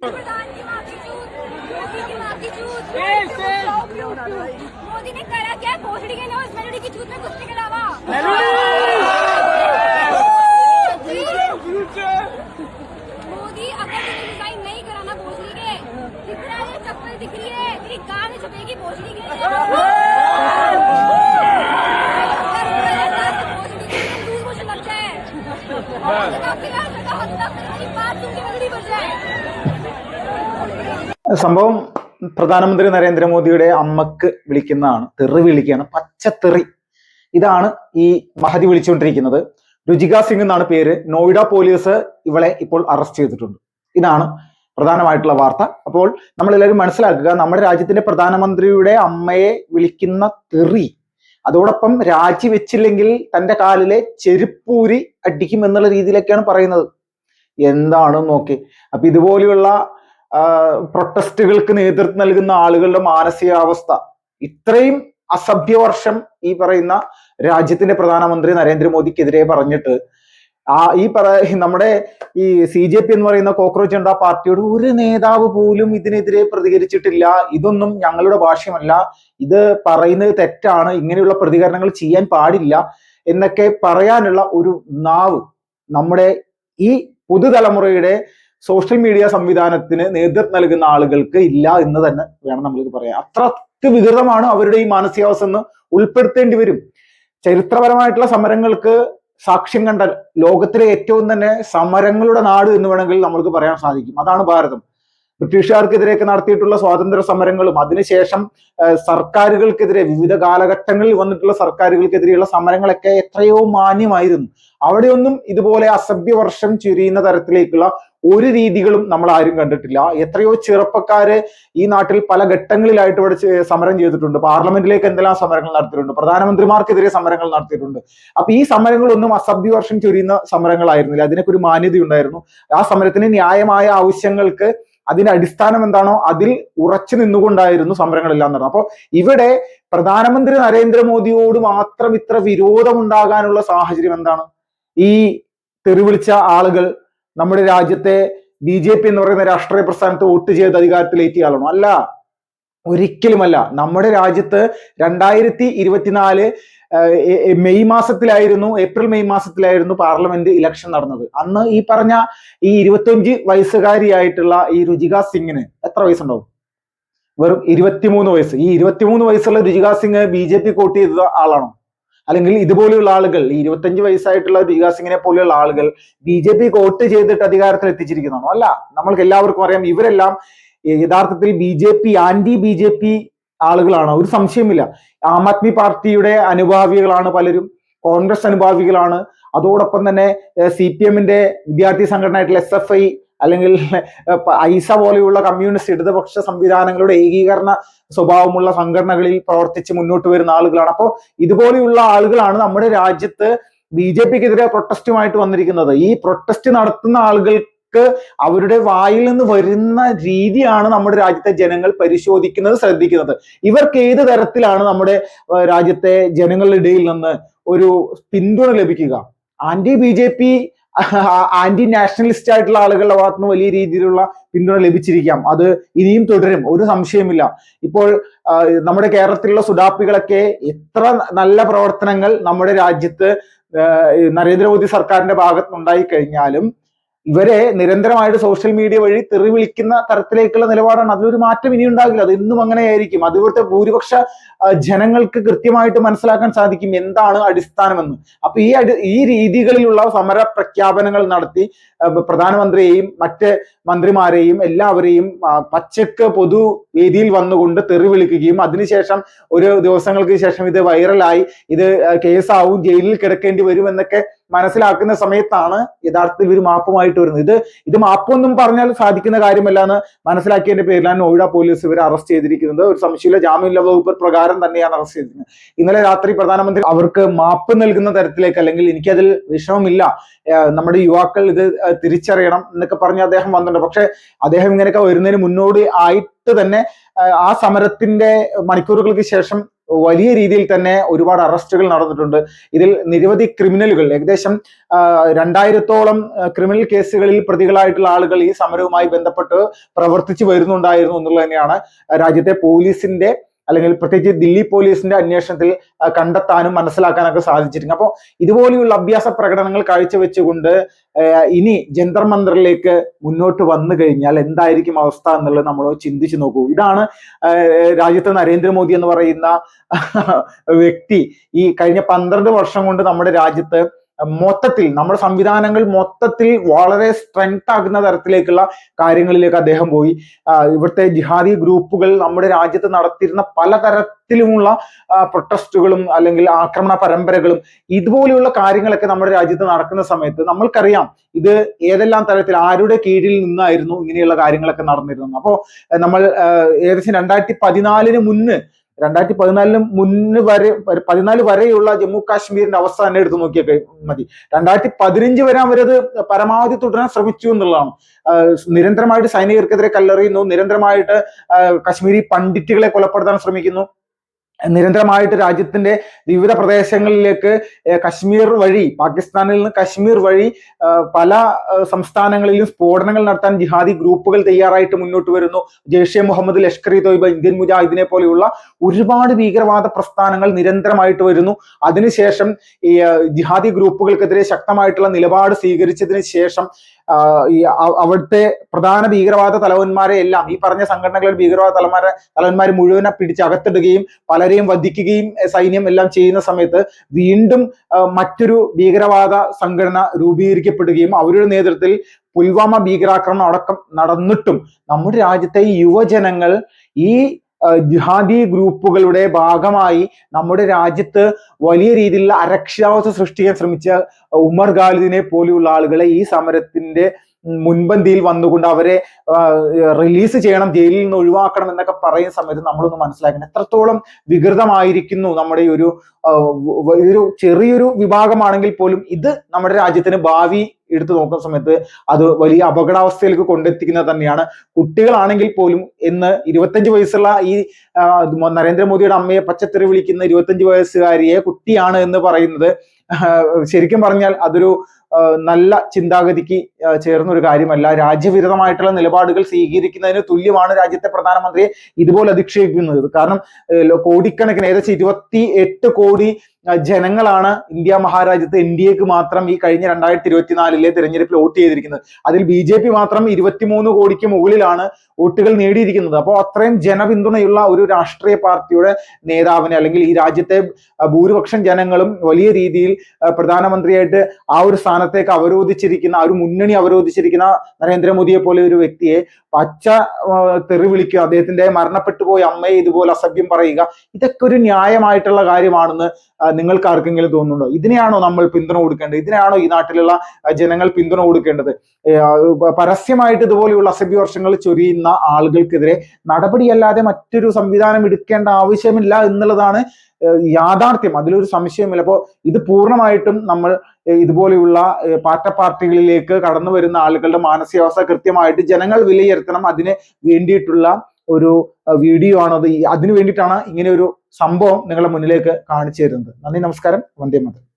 मोदी ने करा क्या? भोसड़ी के नॉइस मेलोडी की छूत में कुछ के अलावा मोदी अगर तुझे डिजाइन नहीं कराना भोसड़ी के, कितना ये चप्पल दिख रही है तेरी गांव में छपेगी भोसड़ी के लग जाए बात तुमकी मेलोडी बच जाए। സംഭവം പ്രധാനമന്ത്രി നരേന്ദ്രമോദിയുടെ അമ്മക്ക് വിളിക്കുന്നതാണ്, തെറി വിളിക്കുകയാണ്, പച്ചത്തെറി. ഇതാണ് ഈ മഹതി വിളിച്ചുകൊണ്ടിരിക്കുന്നത്. രുചിക സിംഗ് എന്നാണ് പേര്. നോയിഡ പോലീസ് ഇവളെ ഇപ്പോൾ അറസ്റ്റ് ചെയ്തിട്ടുണ്ട്. ഇതാണ് പ്രധാനമായിട്ടുള്ള വാർത്ത. അപ്പോൾ നമ്മളെല്ലാവരും മനസ്സിലാക്കുക, നമ്മുടെ രാജ്യത്തിന്റെ പ്രധാനമന്ത്രിയുടെ അമ്മയെ വിളിക്കുന്ന തെറി, അതോടൊപ്പം രാജിവെച്ചില്ലെങ്കിൽ തന്റെ കാലിലെ ചെരുപ്പൂരി അടിക്കും എന്നുള്ള രീതിയിലൊക്കെയാണ് പറയുന്നത്. എന്താണെന്ന് നോക്കി. അപ്പൊ ഇതുപോലെയുള്ള പ്രൊട്ടസ്റ്റുകൾക്ക് നേതൃത്വം നൽകുന്ന ആളുകളുടെ മാനസികാവസ്ഥ, ഇത്രയും അസഭ്യവർഷം ഈ പറയുന്ന രാജ്യത്തിന്റെ പ്രധാനമന്ത്രി നരേന്ദ്രമോദിക്കെതിരെ പറഞ്ഞിട്ട് നമ്മുടെ ഈ CJP എന്ന് പറയുന്ന കോക്രോച്ച് ജനതാ പാർട്ടിയുടെ ഒരു നേതാവ് പോലും ഇതിനെതിരെ പ്രതികരിച്ചിട്ടില്ല. ഇതൊന്നും ഞങ്ങളുടെ ഭാഷ്യമല്ല, ഇത് പറയുന്നത് തെറ്റാണ്, ഇങ്ങനെയുള്ള പ്രതികരണങ്ങൾ ചെയ്യാൻ പാടില്ല എന്നൊക്കെ പറയാനുള്ള ഒരു നാവ് നമ്മുടെ ഈ പുതുതലമുറയുടെ സോഷ്യൽ മീഡിയ സംവിധാനത്തിന് നേതൃത്വം നൽകുന്ന ആളുകൾക്ക് ഇല്ല എന്ന് തന്നെ വേണം നമ്മൾക്ക് പറയാം. അത്രയ്ക്ക് വികൃതമാണ് അവരുടെ ഈ മാനസികാവസ്ഥ എന്ന് ഉൾപ്പെടുത്തേണ്ടി വരും. ചരിത്രപരമായിട്ടുള്ള സമരങ്ങൾക്ക് സാക്ഷ്യം കണ്ട ലോകത്തിലെ ഏറ്റവും തന്നെ സമരങ്ങളുടെ നാട് എന്ന് വേണമെങ്കിൽ നമ്മൾക്ക് പറയാൻ സാധിക്കും. അതാണ് ഭാരതം. ബ്രിട്ടീഷുകാർക്കെതിരെയൊക്കെ നടത്തിയിട്ടുള്ള സ്വാതന്ത്ര്യ സമരങ്ങളും അതിനുശേഷം സർക്കാരുകൾക്കെതിരെ വിവിധ കാലഘട്ടങ്ങളിൽ വന്നിട്ടുള്ള സർക്കാരുകൾക്കെതിരെയുള്ള സമരങ്ങളൊക്കെ എത്രയോ മാന്യമായിരുന്നു. അവിടെയൊന്നും ഇതുപോലെ അസഭ്യവർഷം ചുരിയുന്ന തരത്തിലേക്കുള്ള ഒരു രീതികളും നമ്മൾ ആരും കണ്ടിട്ടില്ല. എത്രയോ ചെറുപ്പക്കാര് ഈ നാട്ടിൽ പല ഘട്ടങ്ങളിലായിട്ട് ഇവിടെ സമരം ചെയ്തിട്ടുണ്ട്. പാർലമെന്റിലേക്ക് എന്തെല്ലാം സമരങ്ങൾ നടത്തിയിട്ടുണ്ട്, പ്രധാനമന്ത്രിമാർക്കെതിരെ സമരങ്ങൾ നടത്തിയിട്ടുണ്ട്. അപ്പൊ ഈ സമരങ്ങളൊന്നും അസഭ്യവർഷം ചൊരിയുന്ന സമരങ്ങളായിരുന്നില്ല. അതിനൊക്കെ ഒരു മാന്യത ഉണ്ടായിരുന്നു. ആ സമരത്തിന് ന്യായമായ ആവശ്യങ്ങൾക്ക് അതിന്റെ അടിസ്ഥാനം എന്താണോ അതിൽ ഉറച്ചു നിന്നുകൊണ്ടായിരുന്നു സമരങ്ങളെല്ലാം നടന്നത്. അപ്പൊ ഇവിടെ പ്രധാനമന്ത്രി നരേന്ദ്രമോദിയോട് മാത്രം ഇത്ര വിരോധമുണ്ടാകാനുള്ള സാഹചര്യം എന്താണ്? ഈ തെറിവിളിച്ച ആളുകൾ നമ്മുടെ രാജ്യത്തെ BJP എന്ന് പറയുന്ന രാഷ്ട്രീയ പ്രസ്ഥാനത്ത് വോട്ട് ചെയ്ത് അധികാരത്തിലേറ്റിയ ആളാണോ? അല്ല, ഒരിക്കലുമല്ല. നമ്മുടെ രാജ്യത്ത് 2024 ഏപ്രിൽ മെയ് മാസത്തിലായിരുന്നു പാർലമെന്റ് ഇലക്ഷൻ നടന്നത്. അന്ന് ഈ പറഞ്ഞ ഈ 25 വയസ്സുകാരിയായിട്ടുള്ള ഈ രുചിക സിംഗിന് എത്ര വയസ്സുണ്ടാവും? വെറും 23 വയസ്സ്. ഈ 23 വയസ്സുള്ള രുചിക സിംഗ് BJP വോട്ട് ചെയ്ത ആളാണോ? അല്ലെങ്കിൽ ഇതുപോലെയുള്ള ആളുകൾ, ഈ 25 വയസ്സായിട്ടുള്ള രുചിക സിംഗിനെ പോലെയുള്ള ആളുകൾ BJP വോട്ട് ചെയ്തിട്ട് അധികാരത്തിൽ എത്തിച്ചിരിക്കുന്നതാണോ? അല്ല. നമ്മൾക്ക് എല്ലാവർക്കും അറിയാം, ഇവരെല്ലാം യഥാർത്ഥത്തിൽ ആന്റി BJP ആളുകളാണ്, ഒരു സംശയമില്ല. ആം ആദ്മി പാർട്ടിയുടെ അനുഭാവികളാണ് പലരും, കോൺഗ്രസ് അനുഭാവികളാണ്. അതോടൊപ്പം തന്നെ CPM-ന്റെ വിദ്യാർത്ഥി സംഘടനയായിട്ടുള്ള SFI അല്ലെങ്കിൽ ഐസ പോലെയുള്ള കമ്മ്യൂണിസ്റ്റ് ഇടതുപക്ഷ സംവിധാനങ്ങളുടെ ഏകീകരണ സ്വഭാവമുള്ള സംഘടനകളിൽ പ്രവർത്തിച്ച് മുന്നോട്ട് വരുന്ന ആളുകളാണ്. അപ്പോൾ ഇതുപോലെയുള്ള ആളുകളാണ് നമ്മുടെ രാജ്യത്ത് BJPക്കെതിരെ പ്രൊട്ടസ്റ്റുമായിട്ട് വന്നിരിക്കുന്നത്. ഈ പ്രൊട്ടസ്റ്റ് നടത്തുന്ന ആളുകൾക്ക് അവരുടെ വായിൽ നിന്ന് വരുന്ന രീതിയാണ് നമ്മുടെ രാജ്യത്തെ ജനങ്ങൾ പരിശോധിക്കുന്നത്, ശ്രദ്ധിക്കുന്നത്. ഇവർക്ക് ഏത് തരത്തിലാണ് നമ്മുടെ രാജ്യത്തെ ജനങ്ങളുടെ ഇടയിൽ നിന്ന് ഒരു പിന്തുണ ലഭിക്കുക? ആന്റി BJP ആന്റി നാഷണലിസ്റ്റ് ആയിട്ടുള്ള ആളുകളുടെ ഭാഗത്ത് നിന്ന് വലിയ രീതിയിലുള്ള പിന്തുണ ലഭിച്ചിരിക്കാം. അത് ഇനിയും തുടരും, ഒരു സംശയമില്ല. ഇപ്പോൾ നമ്മുടെ കേരളത്തിലുള്ള സുഡാപ്പികളൊക്കെ എത്ര നല്ല പ്രവർത്തനങ്ങൾ നമ്മുടെ രാജ്യത്ത് നരേന്ദ്രമോദി സർക്കാരിന്റെ ഭാഗത്ത് ഉണ്ടായി കഴിഞ്ഞാലും ഇവരെ നിരന്തരമായിട്ട് സോഷ്യൽ മീഡിയ വഴി തെറി വിളിക്കുന്ന തരത്തിലേക്കുള്ള നിലപാടാണ്. അതിലൊരു മാറ്റം ഇനി ഉണ്ടാകില്ല. അത് ഇന്നും അങ്ങനെയായിരിക്കും. അതുപോലത്തെ ഭൂരിപക്ഷ ജനങ്ങൾക്ക് കൃത്യമായിട്ട് മനസ്സിലാക്കാൻ സാധിക്കും എന്താണ് അടിസ്ഥാനമെന്ന്. അപ്പൊ ഈ രീതികളിലുള്ള സമര പ്രഖ്യാപനങ്ങൾ നടത്തി പ്രധാനമന്ത്രിയെയും മറ്റ് മന്ത്രിമാരെയും എല്ലാവരെയും പച്ചക്ക് പൊതുവേദിയിൽ വന്നുകൊണ്ട് തെറി വിളിക്കുകയും അതിനുശേഷം ഒരു ദിവസങ്ങൾക്ക് ശേഷം ഇത് വൈറലായി, ഇത് കേസാവും, ജയിലിൽ കിടക്കേണ്ടി വരും എന്നൊക്കെ മനസ്സിലാക്കുന്ന സമയത്താണ് യഥാർത്ഥത്തിൽ ഇവർ മാപ്പുമായിട്ട് വരുന്നത്. ഇത് മാപ്പൊന്നും പറഞ്ഞാൽ സാധിക്കുന്ന കാര്യമല്ല എന്ന് മനസ്സിലാക്കിയതിന്റെ പേരിലാണ് നോയിഡ പോലീസ് ഇവരെ അറസ്റ്റ് ചെയ്തിരിക്കുന്നത്. ഒരു സംശയമില്ല, ജാമ്യമില്ലാ വകുപ്പ് പ്രകാരം തന്നെയാണ് അറസ്റ്റ് ചെയ്തിരിക്കുന്നത്. ഇന്നലെ രാത്രി പ്രധാനമന്ത്രി അവർക്ക് മാപ്പ് നൽകുന്ന തരത്തിലേക്ക്, അല്ലെങ്കിൽ എനിക്കതിൽ വിഷമമില്ല, നമ്മുടെ യുവാക്കൾ ഇത് തിരിച്ചറിയണം എന്നൊക്കെ പറഞ്ഞ് അദ്ദേഹം വന്നിട്ടുണ്ട്. പക്ഷെ അദ്ദേഹം ഇങ്ങനെയൊക്കെ വരുന്നതിന് മുന്നോടി ആയിട്ട് തന്നെ ആ സമരത്തിന്റെ മണിക്കൂറുകൾക്ക് ശേഷം വലിയ രീതിയിൽ തന്നെ ഒരുപാട് അറസ്റ്റുകൾ നടന്നിട്ടുണ്ട്. ഇതിൽ നിരവധി ക്രിമിനലുകൾ, ഏകദേശം 2000-ഓളം ക്രിമിനൽ കേസുകളിൽ പ്രതികളായിട്ടുള്ള ആളുകൾ ഈ സമരവുമായി ബന്ധപ്പെട്ട് പ്രവർത്തിച്ചു വരുന്നുണ്ടായിരുന്നു എന്നുള്ളത് തന്നെയാണ് രാജ്യത്തെ പോലീസിന്റെ, അല്ലെങ്കിൽ പ്രത്യേകിച്ച് ദില്ലി പോലീസിന്റെ അന്വേഷണത്തിൽ കണ്ടെത്താനും മനസ്സിലാക്കാനൊക്കെ സാധിച്ചിട്ടുണ്ട്. അപ്പോൾ ഇതുപോലെയുള്ള അഭ്യാസ പ്രകടനങ്ങൾ കാഴ്ചവെച്ചുകൊണ്ട് ഇനി ജന്തർ മന്ദറിലേക്ക് മുന്നോട്ട് വന്നു കഴിഞ്ഞാൽ എന്തായിരിക്കും അവസ്ഥ എന്നുള്ളത് നമ്മൾ ചിന്തിച്ചു നോക്കൂ. ഇതാണ് രാജ്യത്ത് നരേന്ദ്രമോദി എന്ന് പറയുന്ന വ്യക്തി ഈ കഴിഞ്ഞ 12 വർഷം കൊണ്ട് നമ്മുടെ രാജ്യത്ത് മൊത്തത്തിൽ, നമ്മുടെ സംവിധാനങ്ങൾ മൊത്തത്തിൽ വളരെ സ്ട്രെങ്ത് ആകുന്ന തരത്തിലേക്കുള്ള കാര്യങ്ങളിലേക്ക് അദ്ദേഹം പോയി. ഇവിടുത്തെ ജിഹാദി ഗ്രൂപ്പുകൾ നമ്മുടെ രാജ്യത്ത് നടത്തിയിരുന്ന പലതരത്തിലുമുള്ള പ്രൊട്ടസ്റ്റുകളും അല്ലെങ്കിൽ ആക്രമണ പരമ്പരകളും ഇതുപോലെയുള്ള കാര്യങ്ങളൊക്കെ നമ്മുടെ രാജ്യത്ത് നടക്കുന്ന സമയത്ത് നമ്മൾക്കറിയാം ഇത് ഏതെല്ലാം തരത്തിൽ ആരുടെ കീഴിൽ നിന്നായിരുന്നു ഇങ്ങനെയുള്ള കാര്യങ്ങളൊക്കെ നടന്നിരുന്നത്. അപ്പോൾ നമ്മൾ ഏകദേശം 2014 മുന്ന് വരെ 14 വരെയുള്ള ജമ്മു കാശ്മീരിന്റെ അവസ്ഥ തന്നെ എടുത്ത് നോക്കിയൊക്കെ മതി. 2015 വരെ അവരത് പരമാവധി തുടരാൻ ശ്രമിച്ചു എന്നുള്ളതാണ്. നിരന്തരമായിട്ട് സൈനികർക്കെതിരെ കല്ലെറിയുന്നു, നിരന്തരമായിട്ട് കശ്മീരി പണ്ഡിറ്റുകളെ കൊലപ്പെടുത്താൻ ശ്രമിക്കുന്നു, നിരന്തരമായിട്ട് രാജ്യത്തിന്റെ വിവിധ പ്രദേശങ്ങളിലേക്ക് കശ്മീർ വഴി, പാകിസ്ഥാനിൽ നിന്ന് കശ്മീർ വഴി പല സംസ്ഥാനങ്ങളിലും സ്ഫോടനങ്ങൾ നടത്താൻ ജിഹാദി ഗ്രൂപ്പുകൾ തയ്യാറായിട്ട് മുന്നോട്ട് വരുന്നു. ജെയ്ഷെ മുഹമ്മദ്, ലഷ്കർ ഇ തോയ്ബ, ഇന്ത്യൻ മുജാഹിദിനെ പോലെയുള്ള ഒരുപാട് ഭീകരവാദ പ്രസ്ഥാനങ്ങൾ നിരന്തരമായിട്ട് വരുന്നു. അതിനുശേഷം ഈ ജിഹാദി ഗ്രൂപ്പുകൾക്കെതിരെ ശക്തമായിട്ടുള്ള നിലപാട് സ്വീകരിച്ചതിന് ശേഷം അവിടുത്തെ പ്രധാന ഭീകരവാദ തലവന്മാരെ എല്ലാം, ഈ പറഞ്ഞ സംഘടനകളുടെ ഭീകരവാദ തലവന്മാർ മുഴുവനെ പിടിച്ച് അകത്തിടുകയും പലരെയും വധിക്കുകയും സൈന്യം എല്ലാം ചെയ്യുന്ന സമയത്ത് വീണ്ടും മറ്റൊരു ഭീകരവാദ സംഘടന രൂപീകരിക്കപ്പെടുകയും അവരുടെ നേതൃത്വത്തിൽ പുൽവാമ ഭീകരാക്രമണം അടക്കം നടന്നിട്ടും നമ്മുടെ രാജ്യത്തെ യുവജനങ്ങൾ ഈ ജിഹാദി ഗ്രൂപ്പുകളുടെ ഭാഗമായി നമ്മുടെ രാജ്യത്ത് വലിയ രീതിയിലുള്ള അരക്ഷിതാവസ്ഥ സൃഷ്ടിക്കാൻ ശ്രമിച്ച ഉമർ ഖാലിദിനെ പോലെയുള്ള ആളുകളെ ഈ സമരത്തിന്റെ മുൻപന്തിയിൽ വന്നുകൊണ്ട് അവരെ റിലീസ് ചെയ്യണം, ജയിലിൽ നിന്ന് ഒഴിവാക്കണം എന്നൊക്കെ പറയുന്ന സമയത്ത് നമ്മളൊന്ന് മനസ്സിലാക്കണം എത്രത്തോളം വികൃതമായിരിക്കുന്നു നമ്മുടെ ഒരു ചെറിയൊരു വിഭാഗമാണെങ്കിൽ പോലും ഇത് നമ്മുടെ രാജ്യത്തിന് ഭാവി എടുത്തു നോക്കുന്ന സമയത്ത് അത് വലിയ അപകടാവസ്ഥയിലേക്ക് കൊണ്ടെത്തിക്കുന്നത് തന്നെയാണ്. കുട്ടികളാണെങ്കിൽ പോലും ഇന്ന് 25 വയസ്സുള്ള ഈ നരേന്ദ്രമോദിയുടെ അമ്മയെ പച്ചത്തെറി വിളിക്കുന്ന 25 വയസ്സുകാരിയെ കുട്ടിയാണ് എന്ന് പറയുന്നത് ശരിക്കും പറഞ്ഞാൽ അതൊരു നല്ല ചിന്താഗതിക്ക് ചേർന്ന ഒരു കാര്യമല്ല. രാജ്യവിരുദ്ധമായിട്ടുള്ള നിലപാടുകൾ സ്വീകരിക്കുന്നതിന് തുല്യമാണ് രാജ്യത്തെ പ്രധാനമന്ത്രിയെ ഇതുപോലെ അധിക്ഷേപിക്കുന്നത്. കാരണം കോടിക്കണക്കിന്, ഏകദേശം 28 കോടി ജനങ്ങളാണ് ഇന്ത്യ മഹാരാജ്യത്ത് NDAക്ക് മാത്രം ഈ കഴിഞ്ഞ 2024 തിരഞ്ഞെടുപ്പിൽ വോട്ട് ചെയ്തിരിക്കുന്നത്. അതിൽ BJP മാത്രം 23 കോടിക്ക് മുകളിലാണ് വോട്ടുകൾ നേടിയിരിക്കുന്നത്. അപ്പോൾ അത്രയും ജനപിന്തുണയുള്ള ഒരു രാഷ്ട്രീയ പാർട്ടിയുടെ നേതാവിനെ, അല്ലെങ്കിൽ ഈ രാജ്യത്തെ ഭൂരിപക്ഷം ജനങ്ങളും വലിയ രീതിയിൽ പ്രധാനമന്ത്രിയായിട്ട് ആ ഒരു സ്ഥാനത്തേക്ക് അവരോധിച്ചിരിക്കുന്ന, ആ ഒരു മുന്നണി അവരോധിച്ചിരിക്കുന്ന നരേന്ദ്രമോദിയെ പോലെ ഒരു വ്യക്തിയെ പച്ച തെറി വിളിക്കുക, അദ്ദേഹത്തിന്റെ മരണപ്പെട്ടു പോയ അമ്മയെ ഇതുപോലെ അസഭ്യം പറയുക, ഇതൊക്കെ ഒരു ന്യായമായിട്ടുള്ള കാര്യമാണെന്ന് നിങ്ങൾക്ക് ആർക്കെങ്കിലും തോന്നുന്നുണ്ടോ? ഇതിനെയാണോ നമ്മൾ പിന്തുണ കൊടുക്കേണ്ടത്? ഇതിനെയാണോ ഈ നാട്ടിലുള്ള ജനങ്ങൾ പിന്തുണ കൊടുക്കേണ്ടത്? പരസ്യമായിട്ട് ഇതുപോലെയുള്ള അസഭ്യവർഷങ്ങൾ ചൊരിയുന്ന ആളുകൾക്കെതിരെ നടപടിയല്ലാതെ മറ്റൊരു സംവിധാനം എടുക്കേണ്ട ആവശ്യമില്ല എന്നുള്ളതാണ് യാഥാർത്ഥ്യം. അതിലൊരു സംശയമില്ല. അപ്പോൾ ഇത് പൂർണ്ണമായിട്ടും നമ്മൾ ഇതുപോലെയുള്ള പാർട്ടികളിലേക്ക് കടന്നു വരുന്ന ആളുകളുടെ മാനസികാവസ്ഥ കൃത്യമായിട്ട് ജനങ്ങൾ വിലയിരുത്തണം. അതിന് വേണ്ടിയിട്ടുള്ള ഒരു വീഡിയോ ആണത്. അതിനു വേണ്ടിയിട്ടാണ് ഇങ്ങനെ ഒരു സംഭവം നിങ്ങളുടെ മുന്നിലേക്ക് കാണിച്ചു തരുന്നത്. നന്ദി, നമസ്കാരം, വന്ദേ മാതരം.